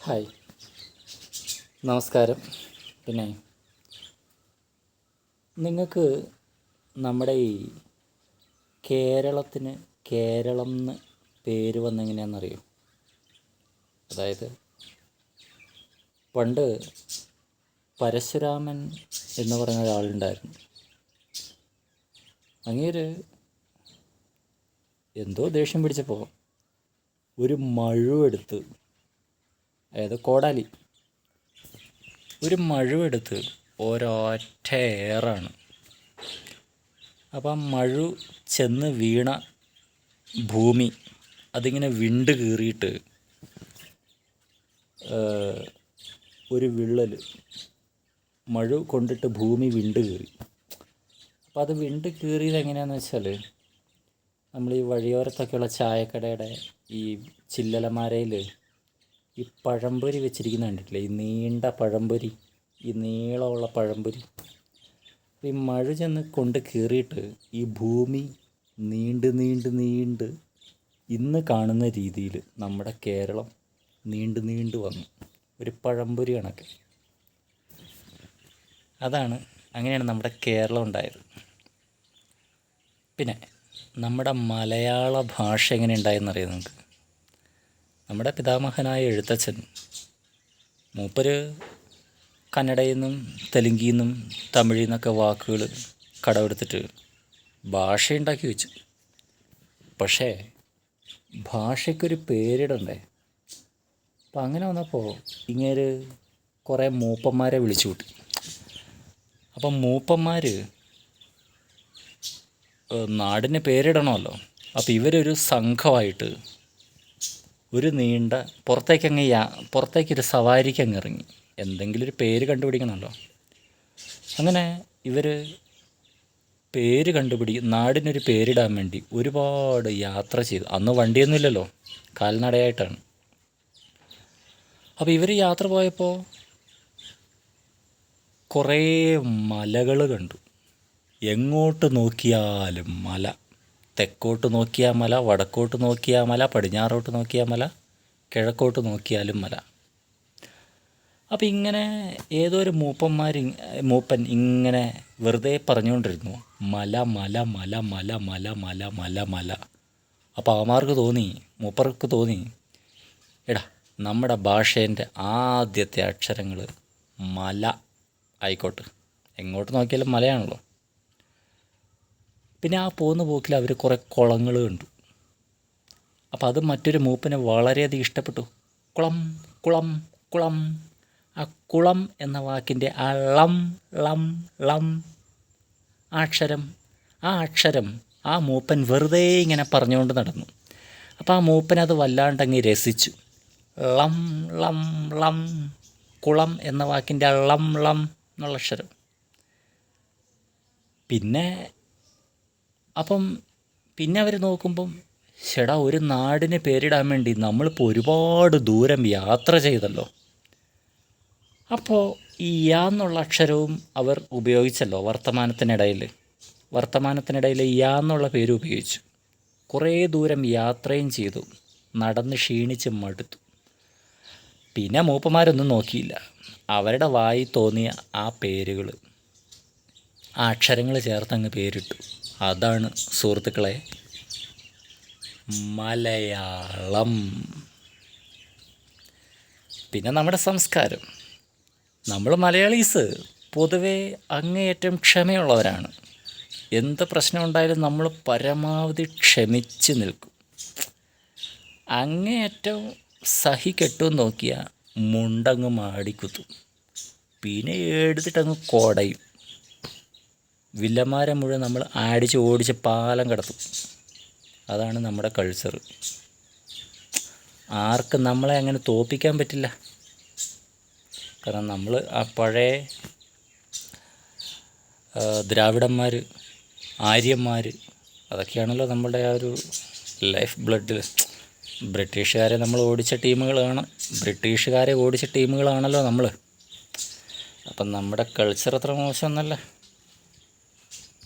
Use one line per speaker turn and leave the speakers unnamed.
Hi, നമസ്കാരം. പിന്നെ നിങ്ങൾക്ക് നമ്മുടെ ഈ കേരളത്തിന് കേരളം എന്ന് പേര് വന്നെങ്ങനെയാണെന്നറിയോ? അതായത് പണ്ട് പരശുരാമൻ എന്ന് പറഞ്ഞ ഒരാളുണ്ടായിരുന്നു. അങ്ങേര് എന്തോ ദേഷ്യം പിടിച്ചപ്പോൾ ഒരു മഴുവെടുത്ത്, അതായത് കോടാലി, ഒരു മഴുവെടുത്ത് ഒരൊറ്റ ഏറാണ്. അപ്പം ആ മഴു ചെന്ന് വീണ ഭൂമി അതിങ്ങനെ വിണ്ട് കീറിയിട്ട് ഒരു വിള്ളൽ, മഴു കൊണ്ടിട്ട് ഭൂമി വിണ്ട് കീറി. അപ്പം അത് വിണ്ട് കീറിയത് എങ്ങനെയാണെന്ന് വെച്ചാൽ, നമ്മൾ ഈ വഴിയോരത്തൊക്കെയുള്ള ചായക്കടയുടെ ഈ ചില്ലലമാരയിൽ ഈ പഴംപൊരി വെച്ചിരിക്കുന്ന കണ്ടിട്ടില്ലേ? ഈ നീണ്ട പഴംപൊരി, ഈ നീളമുള്ള പഴംപൊരി. ഈ മഴ ചെന്ന് കൊണ്ട് കീറിയിട്ട് ഈ ഭൂമി നീണ്ട് നീണ്ട് നീണ്ട് ഇന്ന് കാണുന്ന രീതിയിൽ നമ്മുടെ കേരളം നീണ്ട് നീണ്ട് വന്നു, ഒരു പഴംപൊരി കണക്ക്. അങ്ങനെയാണ് നമ്മുടെ കേരളം ഉണ്ടായത്. പിന്നെ നമ്മുടെ മലയാള ഭാഷ എങ്ങനെ ഉണ്ടായെന്നറിയാം നിങ്ങൾക്ക്? നമ്മുടെ പിതാമഹനായ എഴുത്തച്ഛൻ, മൂപ്പര് കന്നഡയിൽ നിന്നും തെലുങ്കിൽ നിന്നും തമിഴിൽ നിന്നൊക്കെ വാക്കുകൾ കടമെടുത്തിട്ട് ഭാഷയുണ്ടാക്കി വെച്ചു. പക്ഷേ ഭാഷയ്ക്കൊരു പേരിടണ്ടേ? അപ്പം അങ്ങനെ വന്നപ്പോൾ ഇങ്ങേര് കുറേ മൂപ്പന്മാരെ വിളിച്ചു കൂട്ടി. അപ്പം മൂപ്പന്മാർ നാടിന് പേരിടണമല്ലോ. അപ്പോൾ ഇവരൊരു സംഘമായിട്ട് ഒരു നീണ്ട പുറത്തേക്കൊരു സവാരിക്കങ്ങ് ഇറങ്ങി. എന്തെങ്കിലും ഒരു പേര് കണ്ടുപിടിക്കണമല്ലോ. അങ്ങനെ ഇവർ നാടിനൊരു പേരിടാൻ വേണ്ടി ഒരുപാട് യാത്ര ചെയ്തു. അന്ന് വണ്ടിയൊന്നുമില്ലല്ലോ, കാൽനടയായിട്ടാണ്. അപ്പോൾ ഇവർ യാത്ര പോയപ്പോൾ കുറേ മലകൾ കണ്ടു. എങ്ങോട്ട് നോക്കിയാലും മല. തെക്കോട്ട് നോക്കിയാൽ മല, വടക്കോട്ട് നോക്കിയാൽ മല, പടിഞ്ഞാറോട്ട് നോക്കിയാൽ മല, കിഴക്കോട്ട് നോക്കിയാലും മല. അപ്പം ഇങ്ങനെ ഏതോ ഒരു മൂപ്പൻ ഇങ്ങനെ വെറുതെ പറഞ്ഞുകൊണ്ടിരുന്നു, മല മല മല മല മല മല മല മല. അപ്പോൾ മൂപ്പർക്ക് തോന്നി, എടാ നമ്മുടെ ഭാഷേൻ്റെ ആദ്യത്തെ അക്ഷരങ്ങൾ മല ആയിക്കോട്ടെ, എങ്ങോട്ട് നോക്കിയാലും മലയാണല്ലോ. പിന്നെ ആ പോകുന്ന പോക്കിൽ അവർ കുറേ കുളങ്ങൾ കണ്ടു. അപ്പോൾ അത് മറ്റൊരു മൂപ്പനെ വളരെയധികം ഇഷ്ടപ്പെട്ടു. കുളം കുളം കുളം. ആ കുളം എന്ന വാക്കിൻ്റെ ആ ളം ളം ളം അക്ഷരം ആ മൂപ്പൻ വെറുതെ ഇങ്ങനെ പറഞ്ഞുകൊണ്ട് നടന്നു. അപ്പോൾ ആ മൂപ്പൻ അത് വല്ലാണ്ടങ്ങ് രസിച്ചു. ളം ളം ളം, കുളം എന്ന വാക്കിൻ്റെ ആ ളം ളം എന്നുള്ള അക്ഷരം. പിന്നെ അവർ നോക്കുമ്പം, ചേടാ, ഒരു നാടിന് പേരിടാൻ വേണ്ടി നമ്മളിപ്പോൾ ഒരുപാട് ദൂരം യാത്ര ചെയ്തല്ലോ. അപ്പോൾ ഈ യാ എന്നുള്ള അക്ഷരവും അവർ ഉപയോഗിച്ചല്ലോ വർത്തമാനത്തിനിടയിൽ യാ എന്നുള്ള പേര് ഉപയോഗിച്ചു. കുറേ ദൂരം യാത്രയും ചെയ്തു, നടന്ന് ക്ഷീണിച്ച് മടുത്തു. പിന്നെ മൂപ്പന്മാരൊന്നും നോക്കിയില്ല, അവരുടെ വായി തോന്നിയ ആ പേരുകൾ, ആ അക്ഷരങ്ങൾ ചേർത്തങ്ങ് പേരിട്ടു. അതാണ് സുഹൃത്തുക്കളെ മലയാളം. പിന്നെ നമ്മുടെ സംസ്കാരം. നമ്മൾ മലയാളീസ് പൊതുവേ അങ്ങേയറ്റം ക്ഷമയുള്ളവരാണ്. എന്ത് പ്രശ്നമുണ്ടായാലും നമ്മൾ പരമാവധി ക്ഷമിച്ച് നിൽക്കും. അങ്ങേയറ്റം സഹിക്കെട്ടുമെന്ന് നോക്കിയാൽ മുണ്ടങ്ങ് മാടിക്കുത്തും, പിന്നെ എടുത്തിട്ടങ്ങ് കോടയും. വില്ലന്മാരെ മുഴുവൻ നമ്മൾ ഓടിച്ച് പാലം കടത്തും. അതാണ് നമ്മുടെ കൾച്ചർ. ആർക്കും നമ്മളെ അങ്ങനെ തോൽപ്പിക്കാൻ പറ്റില്ല. കാരണം നമ്മൾ ആ പഴയ ദ്രാവിഡന്മാർ, ആര്യന്മാർ, അതൊക്കെയാണല്ലോ നമ്മളുടെ ആ ഒരു ലൈഫ് ബ്ലഡിൽ. ബ്രിട്ടീഷുകാരെ ഓടിച്ച ടീമുകളാണല്ലോ നമ്മൾ. അപ്പം നമ്മുടെ കൾച്ചർ അത്ര മോശമൊന്നുമല്ല.